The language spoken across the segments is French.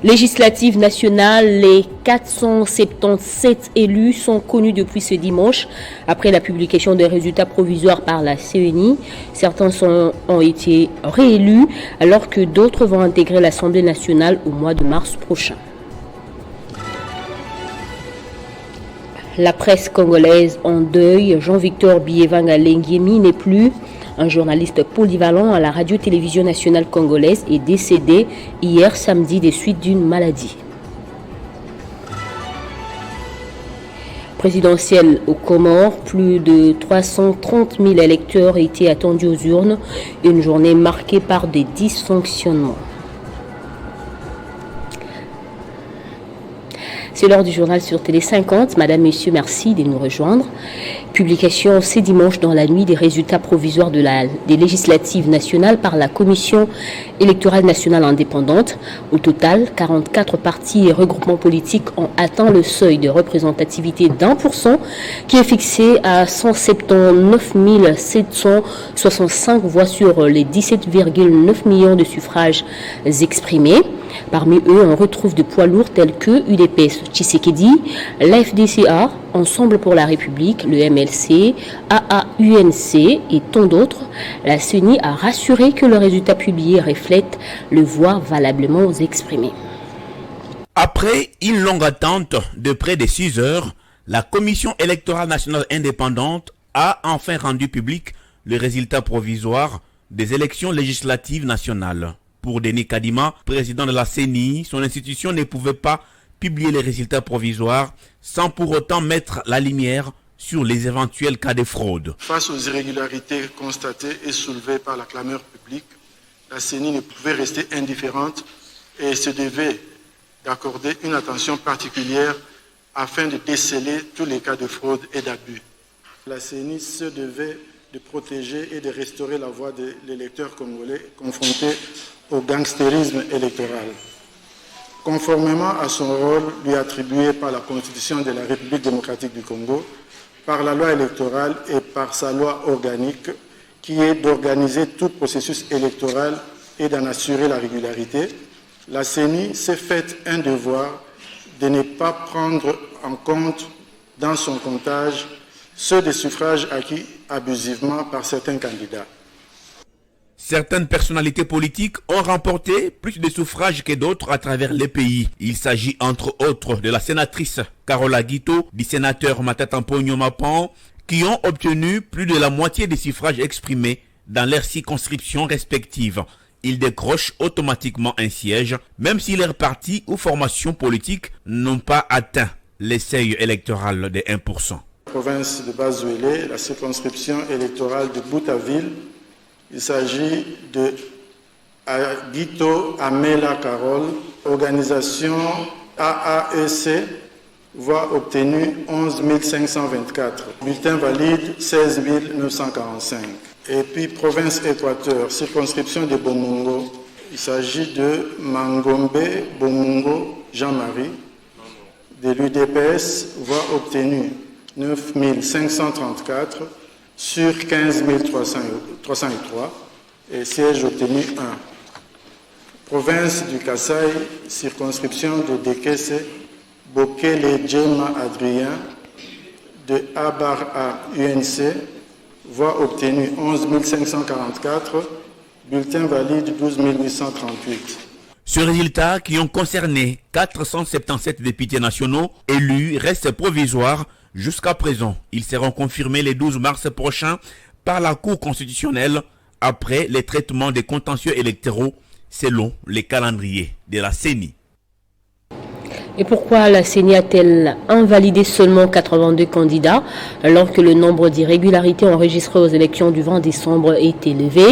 Législative nationale, les 477 élus sont connus depuis ce dimanche après la publication des résultats provisoires par la CENI. Certains ont été réélus alors que d'autres vont intégrer l'Assemblée nationale au mois de mars prochain. La presse congolaise en deuil, Jean-Victor Biévanga Lengiemi n'est plus. Un journaliste polyvalent à la radio-télévision nationale congolaise est décédé hier samedi des suites d'une maladie. Présidentielle aux Comores, plus de 330 000 électeurs étaient attendus aux urnes. Une journée marquée par des dysfonctionnements. C'est l'heure du journal sur Télé 50. Madame, Messieurs, merci de nous rejoindre. Publication ce dimanche dans la nuit des résultats provisoires des législatives nationales par la Commission électorale nationale indépendante. Au total, 44 partis et regroupements politiques ont atteint le seuil de représentativité d'1% qui est fixé à 179 765 voix sur les 17,9 millions de suffrages exprimés. Parmi eux, on retrouve de poids lourds tels que UDPS Tshisekedi, l'FDCA, Ensemble pour la République, le MLC, AAUNC et tant d'autres. La CENI a rassuré que le résultat publié reflète le voix valablement exprimé. Après une longue attente de près de 6 heures, la Commission électorale nationale indépendante a enfin rendu public le résultat provisoire des élections législatives nationales. Pour Denis Kadima, président de la CENI, son institution ne pouvait pas publier les résultats provisoires sans pour autant mettre la lumière sur les éventuels cas de fraude. Face aux irrégularités constatées et soulevées par la clameur publique, la CENI ne pouvait rester indifférente et se devait d'accorder une attention particulière afin de déceler tous les cas de fraude et d'abus. La CENI se devait de protéger et de restaurer la voix de l'électeur congolais confronté au gangstérisme électoral. Conformément à son rôle lui attribué par la Constitution de la République démocratique du Congo, par la loi électorale et par sa loi organique, qui est d'organiser tout processus électoral et d'en assurer la régularité, la CENI s'est faite un devoir de ne pas prendre en compte dans son comptage ceux des suffrages acquis abusivement par certains candidats. Certaines personnalités politiques ont remporté plus de suffrages que d'autres à travers les pays. Il s'agit entre autres de la sénatrice Carola Guito, du sénateur Matata Mponyo Mapan, qui ont obtenu plus de la moitié des suffrages exprimés dans leurs circonscriptions respectives. Ils décrochent automatiquement un siège, même si leurs partis ou formations politiques n'ont pas atteint les seuils électoraux de 1%. Province de Bazouélé, la circonscription électorale de Boutaville. Il s'agit de Guito Amela Carole, organisation AAEC, voix obtenue 11 524, bulletin valide 16 945. Et puis province Équateur, circonscription de Bomongo, il s'agit de Mangombe Bomongo Jean-Marie, de l'UDPS, voix obtenue 9 534 sur 15 303 et siège obtenu 1. Province du Kasaï, circonscription de Dekese, Bokele Djema Adrien, de Abar à UNC, voix obtenue 11 544, bulletin valide 12 838. Ce résultat, qui ont concerné 477 députés nationaux élus, reste provisoire jusqu'à présent. Ils seront confirmés le 12 mars prochain par la Cour constitutionnelle après les traitements des contentieux électoraux selon les calendriers de la CENI. Et pourquoi la CENI a-t-elle invalidé seulement 82 candidats alors que le nombre d'irrégularités enregistrées aux élections du 20 décembre est élevé?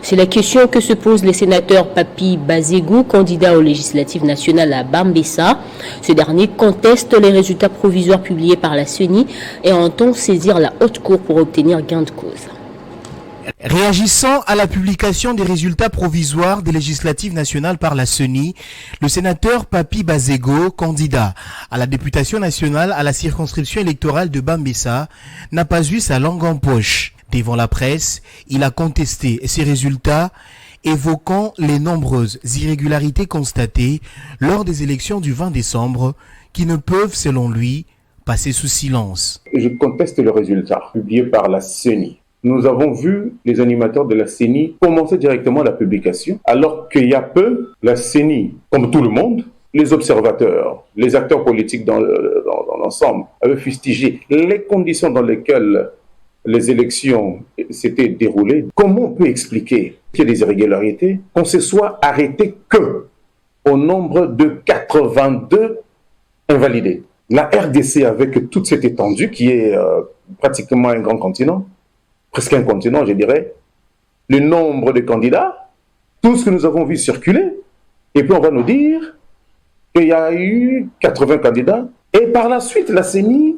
C'est la question que se posent les sénateurs Papi Bazego, candidat aux législatives nationales à Bambessa. Ce dernier conteste les résultats provisoires publiés par la CENI et entend saisir la haute cour pour obtenir gain de cause. Réagissant à la publication des résultats provisoires des législatives nationales par la CENI, le sénateur Papi Bazego, candidat à la députation nationale à la circonscription électorale de Bambessa, n'a pas eu sa langue en poche. Devant la presse, il a contesté ces résultats évoquant les nombreuses irrégularités constatées lors des élections du 20 décembre qui ne peuvent, selon lui, passer sous silence. Je conteste le résultat publié par la CENI. Nous avons vu les animateurs de la CENI commencer directement la publication, alors qu'il y a peu, la CENI, comme tout le monde, les observateurs, les acteurs politiques dans l'ensemble, avaient fustigé les conditions dans lesquelles les élections s'étaient déroulées. Comment on peut expliquer qu'il y ait des irrégularités, qu'on se soit arrêté que au nombre de 82 invalidés? La RDC, avec toute cette étendue qui est pratiquement un grand continent, presque un continent, je dirais, le nombre de candidats, tout ce que nous avons vu circuler, et puis on va nous dire qu'il y a eu 80 candidats, et par la suite, la CENI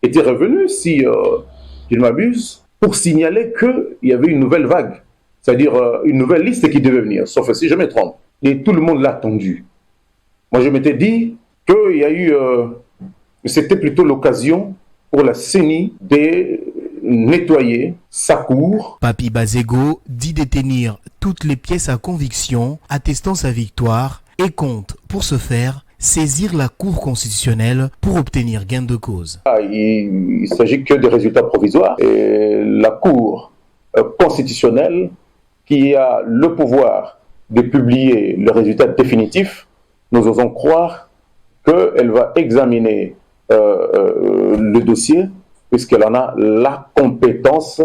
était revenue, si je ne m'abuse, pour signaler qu'il y avait une nouvelle vague, c'est-à-dire une nouvelle liste qui devait venir, sauf si je me trompe. Et tout le monde l'a attendu. Moi, je m'étais dit qu'il y a eu... c'était plutôt l'occasion pour la CENI de nettoyer sa cour. Papy Bazego dit détenir toutes les pièces à conviction attestant sa victoire et compte, pour ce faire, saisir la Cour constitutionnelle pour obtenir gain de cause. Il ne s'agit que de résultats provisoires. Et la Cour constitutionnelle, qui a le pouvoir de publier le résultat définitif, nous osons croire qu'elle va examiner le dossier, puisqu'elle en a la compétence,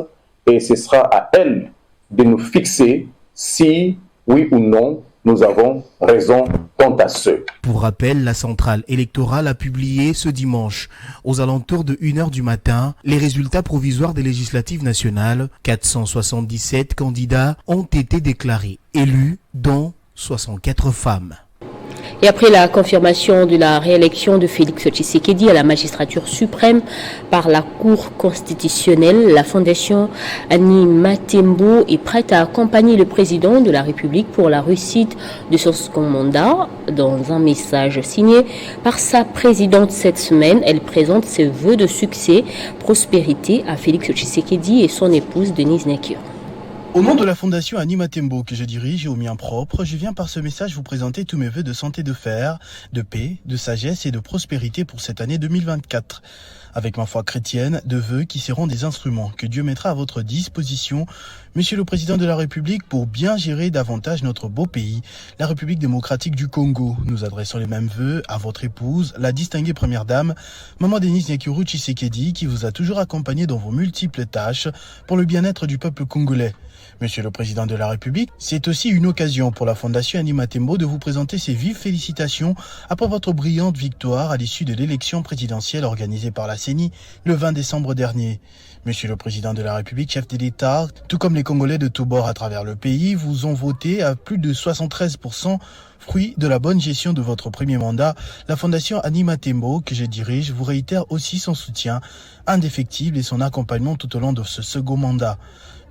et ce sera à elle de nous fixer si, oui ou non, nous avons raison quant à ce. Pour rappel, la centrale électorale a publié ce dimanche, aux alentours de 1h du matin, les résultats provisoires des législatives nationales. 477 candidats ont été déclarés élus, dont 64 femmes. Et après la confirmation de la réélection de Félix Tshisekedi à la magistrature suprême par la Cour constitutionnelle, la Fondation Annie Matembo est prête à accompagner le président de la République pour la réussite de son second mandat. Dans un message signé par sa présidente cette semaine, elle présente ses vœux de succès, prospérité à Félix Tshisekedi et son épouse Denise Nekio. Au nom de la Fondation Annie Matembo que je dirige et au mien propre, je viens par ce message vous présenter tous mes vœux de santé, de fer, de paix, de sagesse et de prospérité pour cette année 2024. Avec ma foi chrétienne, de vœux qui seront des instruments que Dieu mettra à votre disposition, Monsieur le Président de la République, pour bien gérer davantage notre beau pays, la République démocratique du Congo. Nous adressons les mêmes vœux à votre épouse, la distinguée première dame, Maman Denise Nekio Tshisekedi, qui vous a toujours accompagné dans vos multiples tâches pour le bien-être du peuple congolais. Monsieur le Président de la République, c'est aussi une occasion pour la Fondation Annie Matembo de vous présenter ses vives félicitations après votre brillante victoire à l'issue de l'élection présidentielle organisée par la CENI le 20 décembre dernier. Monsieur le Président de la République, chef de l'État, tout comme les Congolais de tous bords à travers le pays, vous ont voté à plus de 73%, fruit de la bonne gestion de votre premier mandat. La Fondation Annie Matembo, que je dirige, vous réitère aussi son soutien indéfectible et son accompagnement tout au long de ce second mandat.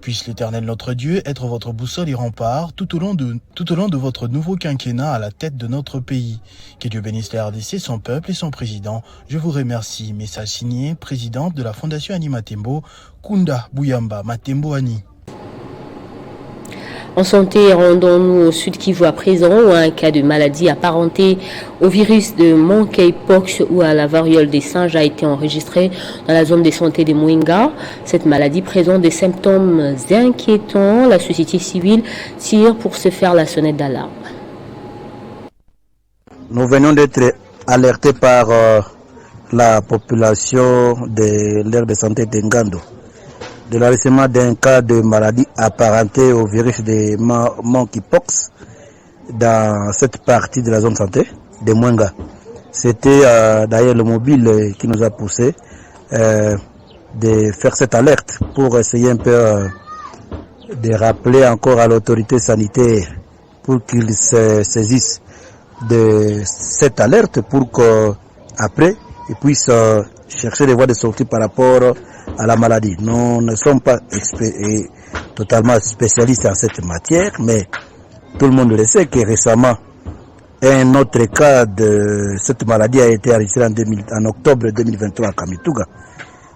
Puisse l'Éternel notre Dieu être votre boussole et rempart tout au long de votre nouveau quinquennat à la tête de notre pays. Que Dieu bénisse la RDC, son peuple et son président. Je vous remercie. Message signé, présidente de la Fondation Annie Matembo, Kunda Bouyamba Matembo Annie. En santé, rendons-nous au Sud Kivu à présent, où un cas de maladie apparentée au virus de monkeypox ou à la variole des singes a été enregistré dans la zone de santé de Mwenga. Cette maladie présente des symptômes inquiétants. La société civile tire pour se faire la sonnette d'alarme. Nous venons d'être alertés par la population de l'aire de santé de Ngando de l'enregistrement d'un cas de maladie apparentée au virus de monkeypox dans cette partie de la zone santé de Mwenga. C'était d'ailleurs le mobile qui nous a poussé de faire cette alerte pour essayer un peu de rappeler encore à l'autorité sanitaire pour qu'ils se saisissent de cette alerte pour qu'après ils puissent chercher des voies de sortie par rapport à la maladie. Nous ne sommes pas totalement spécialistes en cette matière, mais tout le monde le sait que récemment, un autre cas de cette maladie a été enregistré en octobre 2023 à Kamituga.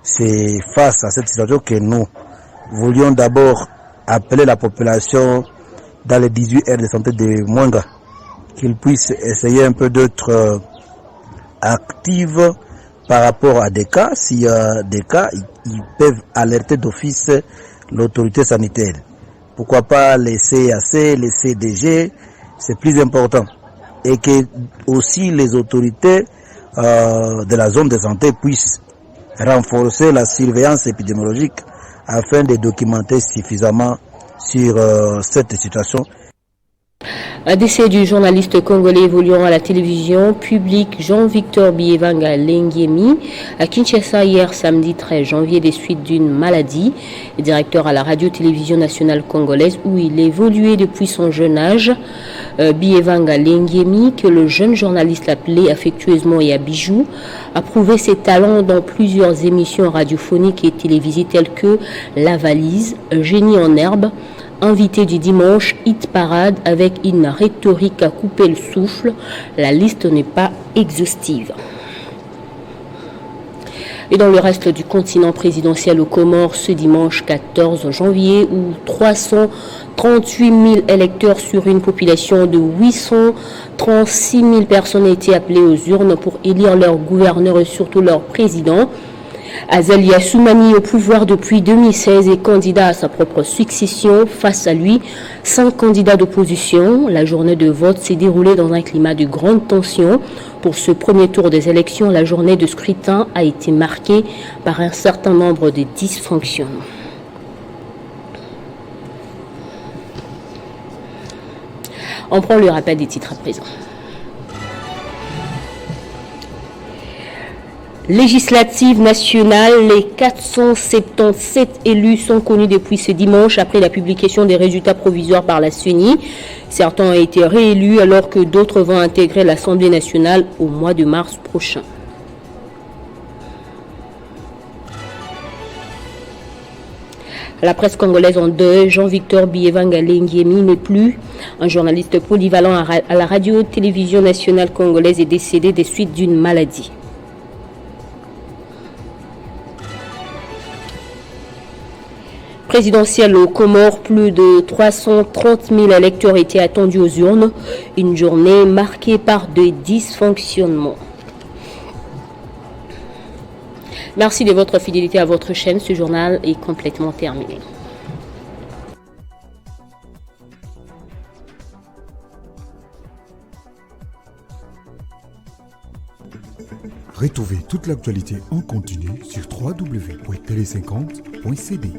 C'est face à cette situation que nous voulions d'abord appeler la population dans les 18 aires de santé de Mwenga, qu'ils puissent essayer un peu d'être actifs par rapport à des cas. S'il y a des cas, ils peuvent alerter d'office l'autorité sanitaire. Pourquoi pas les CAC, les CDG, c'est plus important. Et que aussi les autorités de la zone de santé puissent renforcer la surveillance épidémiologique afin de documenter suffisamment sur cette situation. Un décès du journaliste congolais évoluant à la télévision publique Jean-Victor Bievanga Lengiemi à Kinshasa hier samedi 13 janvier des suites d'une maladie. Directeur à la radio-télévision nationale congolaise où il évoluait depuis son jeune âge. Bievanga Lengiemi, que le jeune journaliste l'appelait affectueusement et à bijoux, a prouvé ses talents dans plusieurs émissions radiophoniques et télévisées telles que La Valise, Génie en herbe, Invité du dimanche, Hit Parade avec une rhétorique à couper le souffle. La liste n'est pas exhaustive. Et dans le reste du continent présidentiel aux Comores, ce dimanche 14 janvier, où 338 000 électeurs sur une population de 836 000 personnes étaient appelées aux urnes pour élire leur gouverneur et surtout leur président. Azalia Soumani, au pouvoir depuis 2016, est candidat à sa propre succession. Face à lui, 5 candidats d'opposition. La journée de vote s'est déroulée dans un climat de grande tension. Pour ce premier tour des élections, la journée de scrutin a été marquée par un certain nombre de dysfonctionnements. On prend le rappel des titres à présent. Législative nationale, les 477 élus sont connus depuis ce dimanche après la publication des résultats provisoires par la CENI. Certains ont été réélus alors que d'autres vont intégrer l'Assemblée nationale au mois de mars prochain. La presse congolaise en deuil, Jean-Victor Bievanga Lengiemi n'est plus. Un journaliste polyvalent à la radio-télévision nationale congolaise est décédé des suites d'une maladie. Présidentielle aux Comores, plus de 330 000 électeurs étaient attendus aux urnes. Une journée marquée par des dysfonctionnements. Merci de votre fidélité à votre chaîne. Ce journal est complètement terminé. Retrouvez toute l'actualité en continu sur www.tele50.cd.